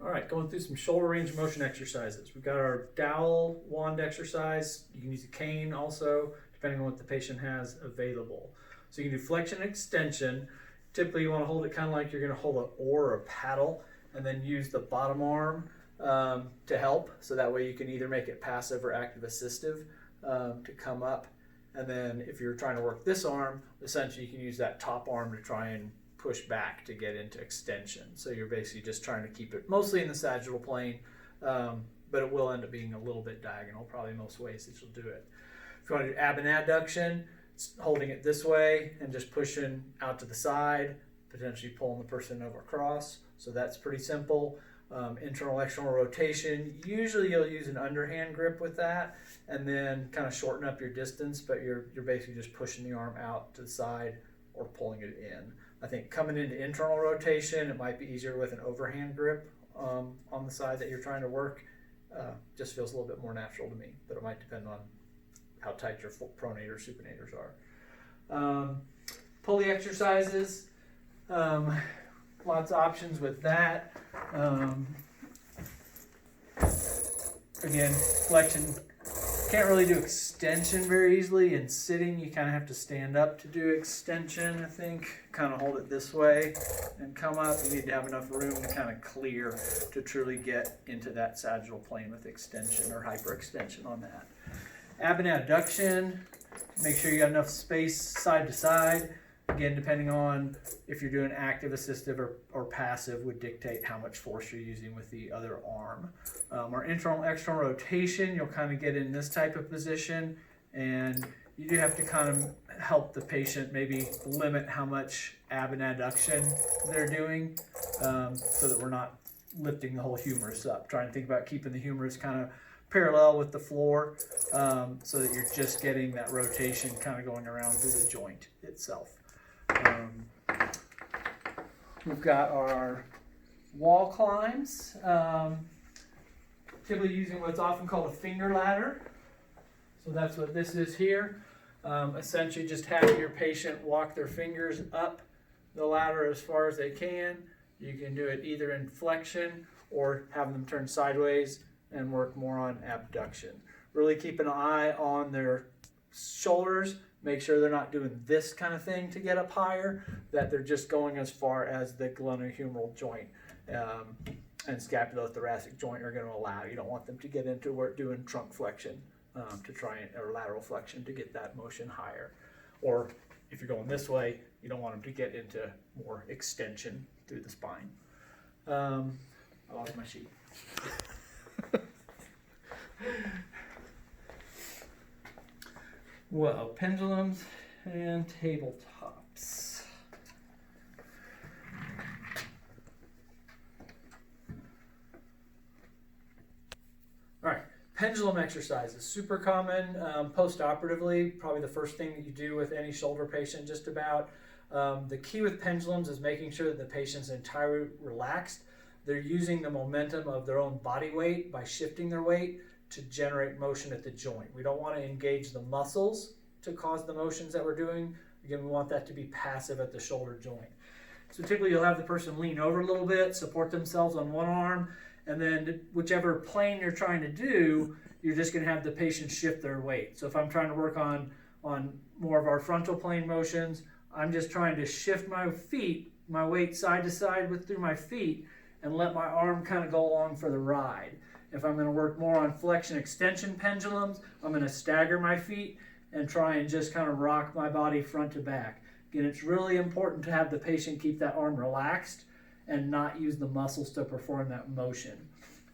All right, going through some shoulder range of motion exercises. We've got our dowel wand exercise. You can use a cane also, depending on what the patient has available. So you can do flexion and extension. Typically you want to hold it kind of like you're going to hold an oar or a paddle, and then use the bottom arm to help. So that way you can either make it passive or active assistive to come up. And then if you're trying to work this arm, essentially you can use that top arm to try and push back to get into extension. So you're basically just trying to keep it mostly in the sagittal plane, but it will end up being a little bit diagonal, probably most ways that you'll do it. If you want to do ab and adduction, it's holding it this way and just pushing out to the side, potentially pulling the person over across. So that's pretty simple. Internal, external rotation, usually you'll use an underhand grip with that and then kind of shorten up your distance, but you're basically just pushing the arm out to the side or pulling it in. I think coming into internal rotation, it might be easier with an overhand grip on the side that you're trying to work. Just feels a little bit more natural to me, but it might depend on how tight your pronators, supinators are. Pulley exercises, lots of options with that. Again, flexion. Can't really do extension very easily. In sitting, you kind of have to stand up to do extension, I think. Kind of hold it this way and come up. You need to have enough room to kind of clear to truly get into that sagittal plane with extension or hyperextension on that. Ab and adduction, make sure you got enough space side to side. Again, depending on if you're doing active, assistive, or passive would dictate how much force you're using with the other arm. Our internal, external rotation, you'll kind of get in this type of position, and you do have to kind of help the patient maybe limit how much ab and adduction they're doing so that we're not lifting the whole humerus up. Try and think about keeping the humerus kind of parallel with the floor so that you're just getting that rotation kind of going around through the joint itself. We've got our wall climbs, typically using what's often called a finger ladder. So that's what this is here. Essentially just have your patient walk their fingers up the ladder as far as they can. You can do it either in flexion or have them turn sideways and work more on abduction. Really keep an eye on their shoulders. Make sure they're not doing this kind of thing to get up higher, that they're just going as far as the glenohumeral joint and scapulothoracic joint are going to allow. You don't want them to get into work doing trunk flexion to try or lateral flexion to get that motion higher. Or if you're going this way, you don't want them to get into more extension through the spine. I lost my sheet. Well, pendulums and tabletops. All right, pendulum exercises, super common post-operatively, probably the first thing that you do with any shoulder patient just about. The key with pendulums is making sure that the patient's entirely relaxed. They're using the momentum of their own body weight by shifting their weight to generate motion at the joint. We don't want to engage the muscles to cause the motions that we're doing. Again, we want that to be passive at the shoulder joint. So typically you'll have the person lean over a little bit, support themselves on one arm, and then whichever plane you're trying to do, you're just going to have the patient shift their weight. So if I'm trying to work on more of our frontal plane motions, I'm just trying to shift my feet, my weight side to side through my feet, and let my arm kind of go along for the ride. If I'm going to work more on flexion extension pendulums, I'm going to stagger my feet and try and just kind of rock my body front to back. Again, it's really important to have the patient keep that arm relaxed and not use the muscles to perform that motion.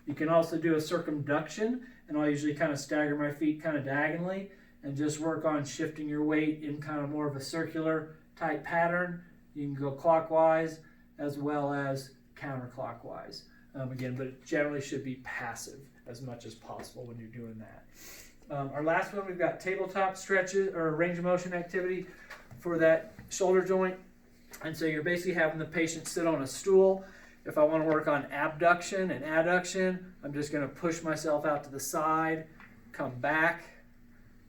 You can also do a circumduction, and I'll usually kind of stagger my feet kind of diagonally and just work on shifting your weight in kind of more of a circular type pattern. You can go clockwise as well as counterclockwise. Again, but it generally should be passive as much as possible when you're doing that. Our last one, we've got tabletop stretches or range of motion activity for that shoulder joint. And so you're basically having the patient sit on a stool. If I want to work on abduction and adduction, I'm just going to push myself out to the side, come back,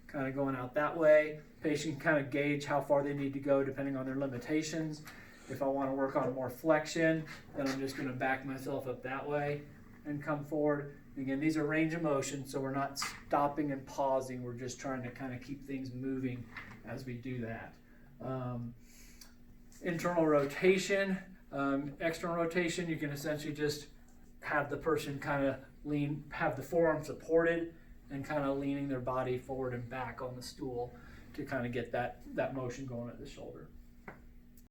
kind of going out that way. Patient can kind of gauge how far they need to go depending on their limitations. If I want to work on more flexion, then I'm just going to back myself up that way and come forward. Again, these are range of motion, so we're not stopping and pausing. We're just trying to kind of keep things moving as we do that. Internal rotation, external rotation, you can essentially just have the person kind of lean, have the forearm supported and kind of leaning their body forward and back on the stool to kind of get that motion going at the shoulder.